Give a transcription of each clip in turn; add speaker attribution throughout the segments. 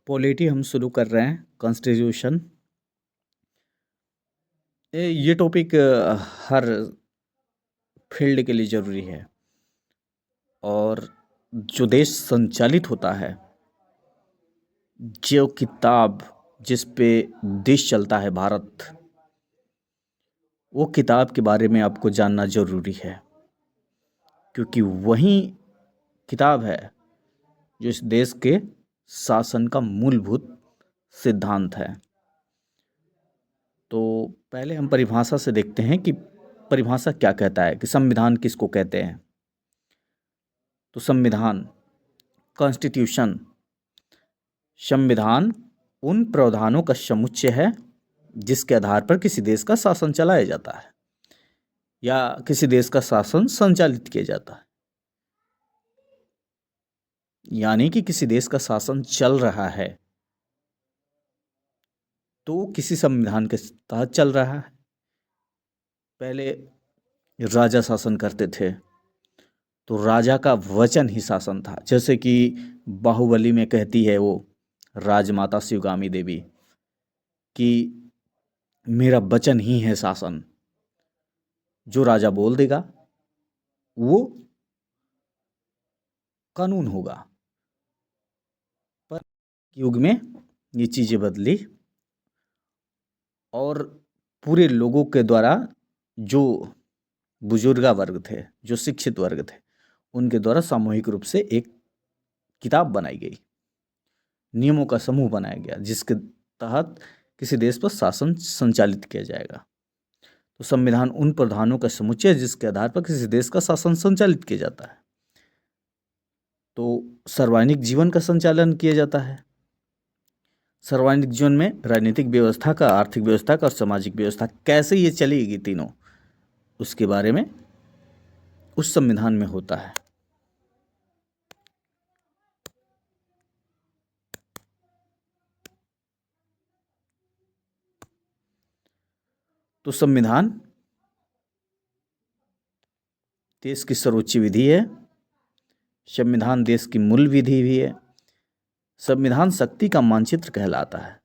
Speaker 1: Polity हम शुरू कर रहे हैं कॉन्स्टिट्यूशन। ये टॉपिक हर फील्ड के लिए ज़रूरी है। और जो देश संचालित होता है, जो किताब जिस पे देश चलता है भारत, वो किताब के बारे में आपको जानना ज़रूरी है, क्योंकि वही किताब है जो इस देश के शासन का मूलभूत सिद्धांत है। तो पहले हम परिभाषा से देखते हैं कि परिभाषा क्या कहता है, कि संविधान किसको कहते हैं। तो संविधान, कॉन्स्टिट्यूशन, संविधान उन प्रावधानों का समुच्चय है जिसके आधार पर किसी देश का शासन चलाया जाता है या किसी देश का शासन संचालित किया जाता है। यानी कि किसी देश का शासन चल रहा है तो किसी संविधान के तहत चल रहा है। पहले राजा शासन करते थे तो राजा का वचन ही शासन था। जैसे कि बाहुबली में कहती है वो राजमाता शिवगामी देवी कि मेरा वचन ही है शासन। जो राजा बोल देगा वो कानून होगा। पर युग में ये चीज़ें बदली और पूरे लोगों के द्वारा, जो बुजुर्गा वर्ग थे, जो शिक्षित वर्ग थे, उनके द्वारा सामूहिक रूप से एक किताब बनाई गई, नियमों का समूह बनाया गया जिसके तहत किसी देश पर शासन संचालित किया जाएगा। तो संविधान उन प्रावधानों का समुच्चय है जिसके आधार पर किसी देश का शासन संचालित किया जाता है। तो सार्वजनिक जीवन का संचालन किया जाता है। सार्वजनिक जीवन में राजनीतिक व्यवस्था का, आर्थिक व्यवस्था का और सामाजिक व्यवस्था कैसे ये चलेगी तीनों, उसके बारे में उस संविधान में होता है। तो संविधान देश की सर्वोच्च विधि है। संविधान देश की मूल विधि भी है। संविधान शक्ति का मानचित्र कहलाता है।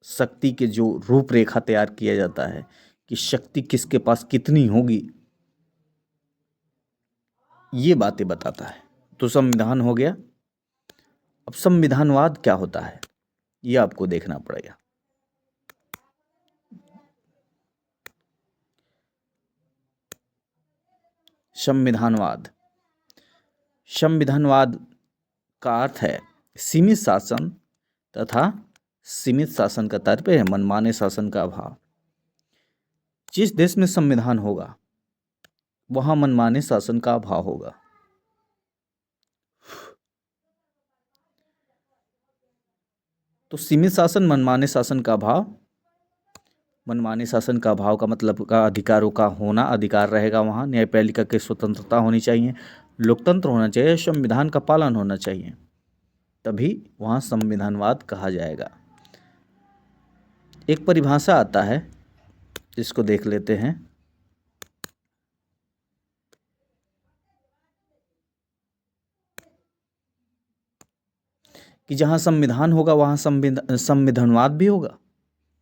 Speaker 1: शक्ति के जो रूपरेखा तैयार किया जाता है कि शक्ति किसके पास कितनी होगी, ये बातें बताता है। तो संविधान हो गया। अब संविधानवाद क्या होता है ये आपको देखना पड़ेगा। संविधानवाद, संविधानवाद का अर्थ है सीमित शासन तथा सीमित शासन का तात्पर्य है मनमाने शासन का अभाव। जिस देश में संविधान होगा वहां मनमाने शासन का अभाव होगा। तो सीमित शासन, मनमाने शासन का अभाव। मनमाने शासन का अभाव का मतलब का अधिकारों का होना, अधिकार रहेगा वहाँ। न्यायपालिका की स्वतंत्रता होनी चाहिए, लोकतंत्र होना चाहिए, संविधान का पालन होना चाहिए, तभी वहाँ संविधानवाद कहा जाएगा। एक परिभाषा आता है, इसको देख लेते हैं। कि जहाँ संविधान होगा वहाँ संविधानवाद भी होगा,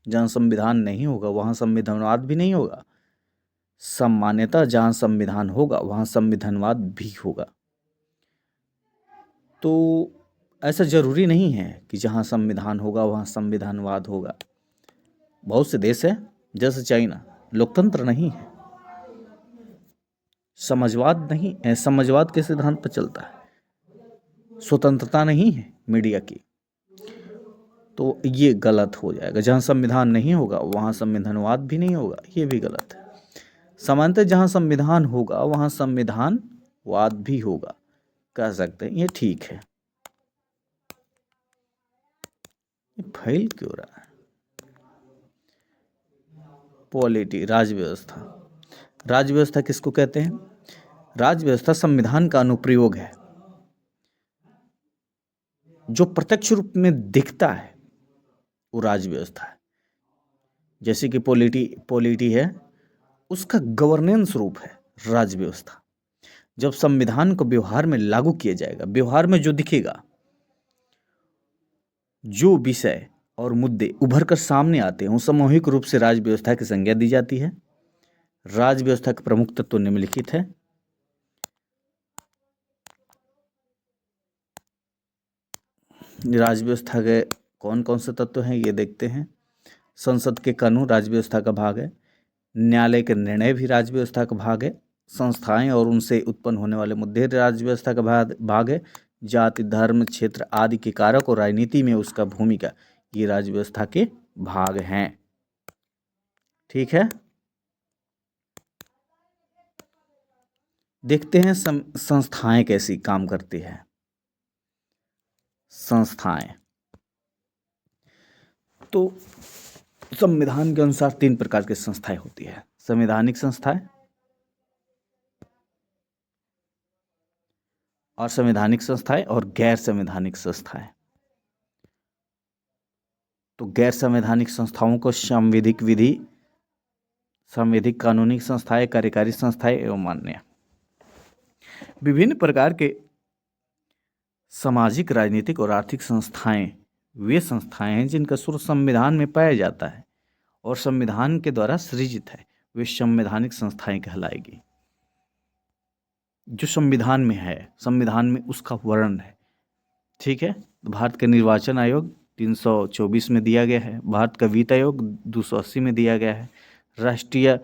Speaker 1: जहाँ संविधान नहीं होगा वहाँ संविधानवाद भी नहीं होगा। सामान्यतः जहाँ संविधान होगा वहाँ संविधानवाद भी होगा। तो ऐसा जरूरी नहीं है कि जहाँ संविधान होगा वहाँ संविधानवाद होगा। बहुत से देश है जैसे चाइना, लोकतंत्र नहीं है, समाजवाद नहीं है, समाजवाद के सिद्धांत पर चलता है, स्वतंत्रता नहीं है मीडिया की। तो ये गलत हो जाएगा। जहाँ संविधान नहीं होगा वहाँ संविधानवाद भी नहीं होगा, ये भी गलत है। सामान्यतः जहाँ संविधान होगा वहाँ संविधानवाद भी होगा, कह सकते हैं, ये ठीक है। ये फैल क्यों रहा है? पॉलिटी, राज्य व्यवस्था। राज्य व्यवस्था किसको कहते हैं? राज्य व्यवस्था संविधान का अनुप्रयोग है जो प्रत्यक्ष रूप में दिखता है, वो राज्य व्यवस्था है। जैसे कि पॉलिटी है, उसका गवर्नेंस रूप है राज्य व्यवस्था। जब संविधान को व्यवहार में लागू किया जाएगा, व्यवहार में जो दिखेगा जो विषय और मुद्दे उभर कर सामने आते हैं, सामूहिक रूप से राज्य व्यवस्था की संज्ञा दी जाती है। राज्य व्यवस्था के प्रमुख तत्व निम्नलिखित है। राज्य व्यवस्था के कौन कौन से तत्व हैं ये देखते हैं। संसद के कानून राज्य व्यवस्था का भाग है। न्यायालय के निर्णय भी राज्य व्यवस्था का भाग है। संस्थाएं और उनसे उत्पन्न होने वाले मुद्दे राज्य व्यवस्था का भाग है। जाति, धर्म, क्षेत्र आदि के कारक और राजनीति में उसका भूमिका, ये राज्य व्यवस्था के भाग हैं। ठीक है, देखते हैं संस्थाएं कैसी काम करती है। संस्थाएं तो संविधान के अनुसार 3 प्रकार की संस्थाएं होती है। संवैधानिक संस्थाएं, असंवैधानिक संस्थाएं और गैर संवैधानिक संस्थाएं। तो गैर संवैधानिक संस्थाओं को संवैधिक कानूनी संस्थाएं, कार्यकारी संस्थाएं एवं मान्य। विभिन्न प्रकार के सामाजिक, राजनीतिक और आर्थिक संस्थाएं वे संस्थाएं हैं जिनका स्रोत संविधान में पाया जाता है और संविधान के द्वारा सृजित है, वे संवैधानिक संस्थाएं कहलाएगी। जो संविधान में है, संविधान में उसका वर्णन है। ठीक है, भारत का निर्वाचन आयोग 324 में दिया गया है। भारत का वित्त आयोग 280 में दिया गया है। राष्ट्रीय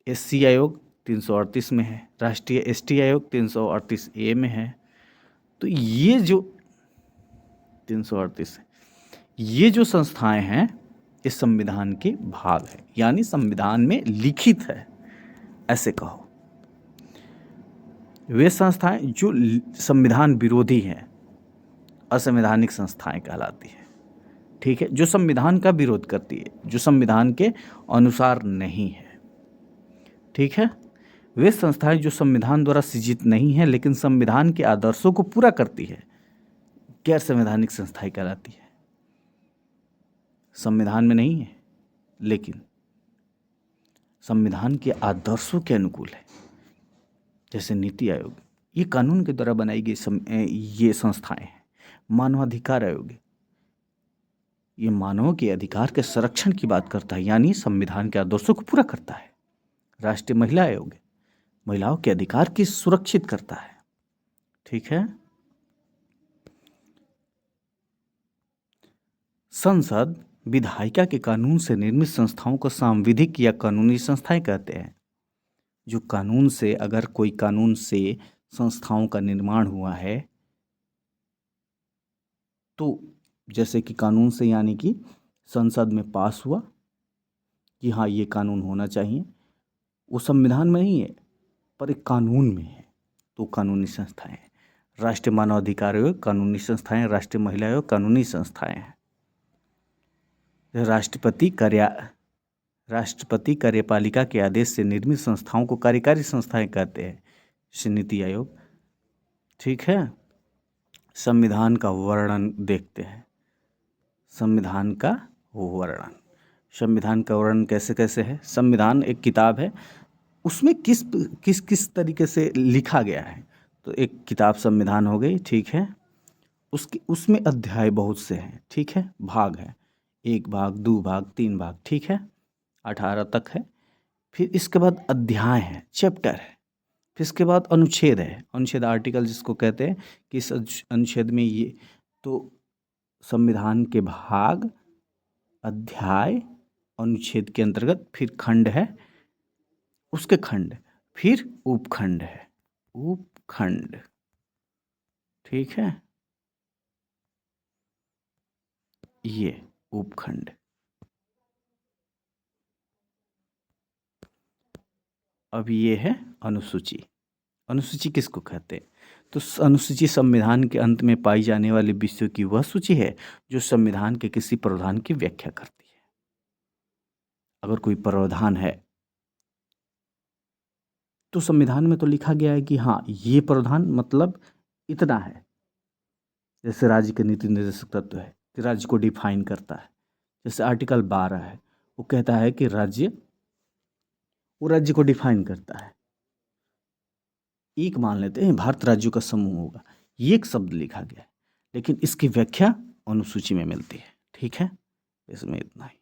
Speaker 1: SC आयोग 338 में है। राष्ट्रीय ST आयोग 338A में है। तो ये जो 338 है, ये जो संस्थाएं हैं इस संविधान के भाग है, यानी संविधान में लिखित है, ऐसे कहो। वे संस्थाएं जो संविधान विरोधी हैं असंवैधानिक संस्थाएं कहलाती है। ठीक है, जो संविधान का विरोध करती है, जो संविधान के अनुसार नहीं है। ठीक है, वे संस्थाएं जो संविधान द्वारा सृजित नहीं है लेकिन संविधान के आदर्शों को पूरा करती है, गैर संवैधानिक संस्थाएं कहलाती है। संविधान में नहीं है लेकिन संविधान के आदर्शों के अनुकूल है, जैसे नीति आयोग, ये कानून के द्वारा बनाई गई ये संस्थाएं हैं। मानवाधिकार आयोग, ये मानवों के अधिकार के संरक्षण की बात करता है, यानी संविधान के आदर्शों को पूरा करता है। राष्ट्रीय महिला आयोग, महिलाओं के अधिकार की सुरक्षित करता है। ठीक है, संसद विधायिका के कानून से निर्मित संस्थाओं को सांविधिक या कानूनी संस्थाएं कहते हैं। जो कानून से, अगर कोई कानून से संस्थाओं का निर्माण हुआ है, तो जैसे कि कानून से यानी कि संसद में पास हुआ कि हाँ ये कानून होना चाहिए, वो संविधान में नहीं है पर एक कानून में है, तो कानूनी संस्थाएं हैं। राष्ट्रीय मानवाधिकार आयोग कानूनी संस्थाएं, राष्ट्रीय महिला आयोग कानूनी संस्थाएं हैं। राष्ट्रपति कार्यपालिका के आदेश से निर्मित संस्थाओं को कार्यकारी संस्थाएं कहते हैं, जैसे नीति आयोग। ठीक है, संविधान का वर्णन देखते हैं। संविधान का वर्णन कैसे कैसे है। संविधान एक किताब है, उसमें किस तरीके से लिखा गया है। तो एक किताब संविधान हो गई, ठीक है, उसमें अध्याय बहुत से हैं। ठीक है, भाग है, 1 भाग, 2 भाग, 3 भाग, ठीक है, 18 तक है। फिर इसके बाद अध्याय है, चैप्टर है। फिर इसके बाद अनुच्छेद है, अनुच्छेद आर्टिकल जिसको कहते हैं कि इस अनुच्छेद में ये, तो संविधान के भाग, अध्याय, अनुच्छेद के अंतर्गत फिर खंड है, उसके खंड, फिर उपखंड है, उपखंड। ठीक है, ये उपखंड। अब ये है अनुसूची। अनुसूची किसको कहते हैं? तो अनुसूची संविधान के अंत में पाई जाने वाले विषयों की वह सूची है जो संविधान के किसी प्रावधान की व्याख्या करती है। अगर कोई प्रावधान है तो संविधान में तो लिखा गया है कि हाँ ये प्रावधान मतलब इतना है। जैसे राज्य के नीति निर्देशक तत्व है कि राज्य को डिफाइन करता है। जैसे आर्टिकल 12 है, वो कहता है कि राज्य को डिफाइन करता है। एक मान लेते हैं भारत राज्यों का समूह होगा, ये एक शब्द लिखा गया है, लेकिन इसकी व्याख्या अनुसूची में मिलती है। ठीक है, इसमें इतना ही।